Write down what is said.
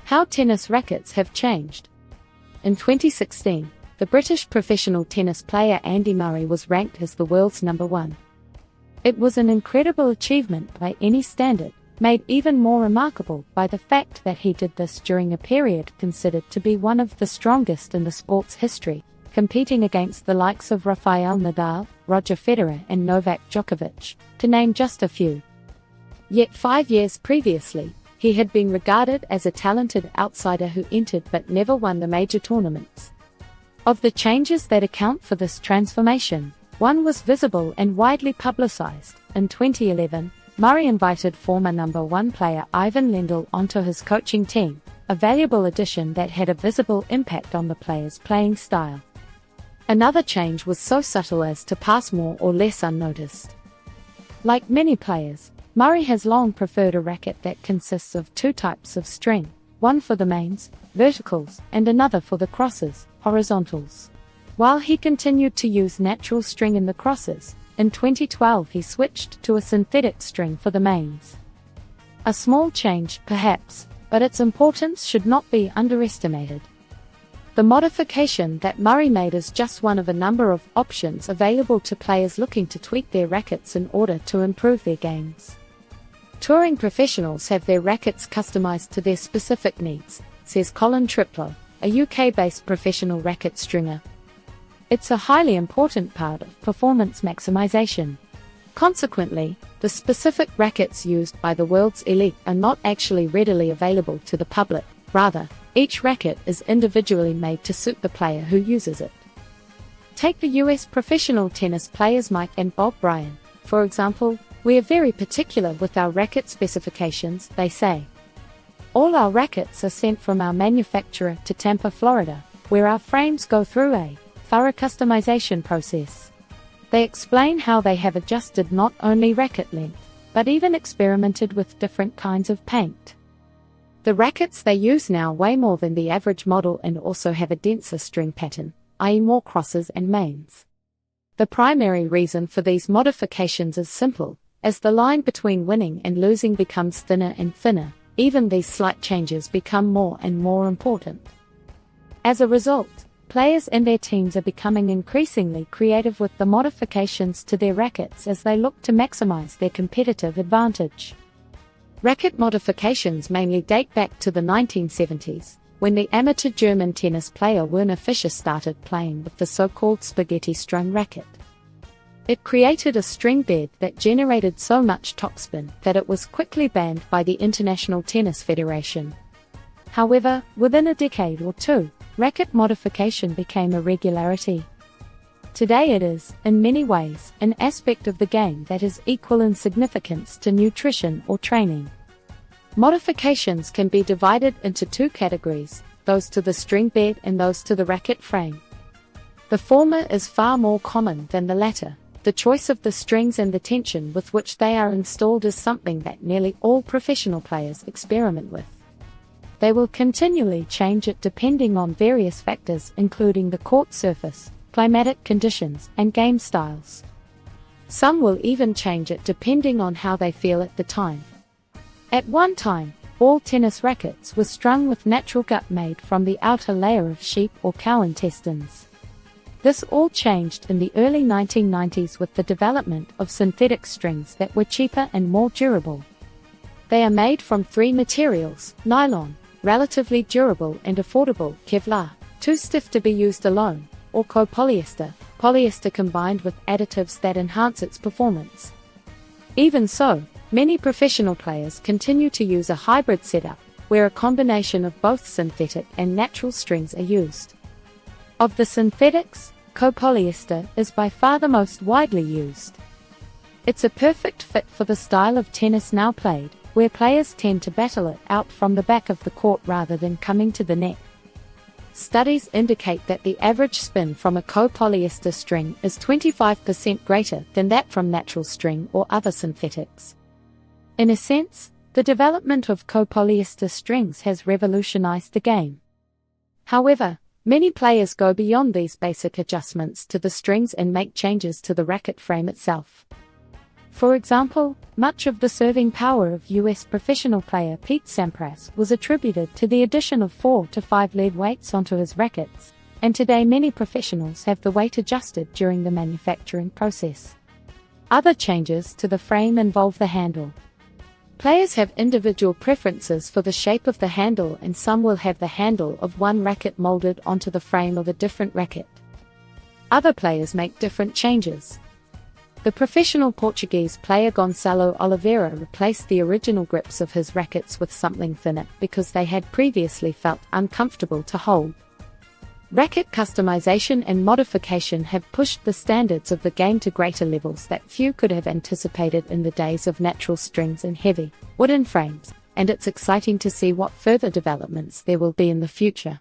How tennis rackets have changed. In 2016, the British professional tennis player Andy Murray was ranked as the world's #1. It was an incredible achievement by any standard, made even more remarkable by the fact that he did this during a period considered to be one of the strongest in the sport's history, competing against the likes of Rafael Nadal, Roger Federer and Novak Djokovic, to name just a few. Yet 5 years previously, he had been regarded as a talented outsider who entered but never won the major tournaments. Of the changes that account for this transformation, one was visible and widely publicized. In 2011, Murray invited former #1 player Ivan Lendl onto his coaching team, a valuable addition that had a visible impact on the player's playing style. Another change was so subtle as to pass more or less unnoticed. Like many players, Murray has long preferred a racket that consists of two types of string, one for the mains, verticals, and another for the crosses, horizontals. While he continued to use natural string in the crosses, in 2012 he switched to a synthetic string for the mains. A small change, perhaps, but its importance should not be underestimated. The modification that Murray made is just one of a number of options available to players looking to tweak their rackets in order to improve their games. Touring professionals have their rackets customized to their specific needs, says Colin Triplow, a UK-based professional racket stringer. It's a highly important part of performance maximization. Consequently, the specific rackets used by the world's elite are not actually readily available to the public. Rather, each racket is individually made to suit the player who uses it. Take the US professional tennis players Mike and Bob Bryan, for example. "We are very particular with our racket specifications," they say. "All our rackets are sent from our manufacturer to Tampa, Florida, where our frames go through a thorough customization process." They explain how they have adjusted not only racket length, but even experimented with different kinds of paint. The rackets they use now weigh more than the average model and also have a denser string pattern, i.e. more crosses and mains. The primary reason for these modifications is simple. As the line between winning and losing becomes thinner and thinner, even these slight changes become more and more important. As a result, players and their teams are becoming increasingly creative with the modifications to their rackets as they look to maximize their competitive advantage. Racket modifications mainly date back to the 1970s, when the amateur German tennis player Werner Fischer started playing with the so-called spaghetti strung racket. It created a string bed that generated so much topspin that it was quickly banned by the International Tennis Federation. However, within a decade or two, racket modification became a regularity. Today it is, in many ways, an aspect of the game that is equal in significance to nutrition or training. Modifications can be divided into two categories, those to the string bed and those to the racket frame. The former is far more common than the latter. The choice of the strings and the tension with which they are installed is something that nearly all professional players experiment with. They will continually change it depending on various factors including the court surface, climatic conditions, and game styles. Some will even change it depending on how they feel at the time. At one time, all tennis rackets were strung with natural gut made from the outer layer of sheep or cow intestines. This all changed in the early 1990s with the development of synthetic strings that were cheaper and more durable. They are made from three materials: nylon, relatively durable and affordable; Kevlar, too stiff to be used alone; or copolyester, polyester combined with additives that enhance its performance. Even so, many professional players continue to use a hybrid setup, where a combination of both synthetic and natural strings are used. Of the synthetics, copolyester is by far the most widely used. It's a perfect fit for the style of tennis now played, where players tend to battle it out from the back of the court rather than coming to the net. Studies indicate that the average spin from a copolyester string is 25% greater than that from natural string or other synthetics. In a sense, the development of copolyester strings has revolutionized the game. However, many players go beyond these basic adjustments to the strings and make changes to the racket frame itself. For example, much of the serving power of US professional player Pete Sampras was attributed to the addition of 4 to 5 lead weights onto his rackets, and today many professionals have the weight adjusted during the manufacturing process. Other changes to the frame involve the handle. Players have individual preferences for the shape of the handle, and some will have the handle of one racket molded onto the frame of a different racket. Other players make different changes. The professional Portuguese player Gonçalo Oliveira replaced the original grips of his rackets with something thinner because they had previously felt uncomfortable to hold. Racket customization and modification have pushed the standards of the game to greater levels that few could have anticipated in the days of natural strings and heavy, wooden frames, and it's exciting to see what further developments there will be in the future.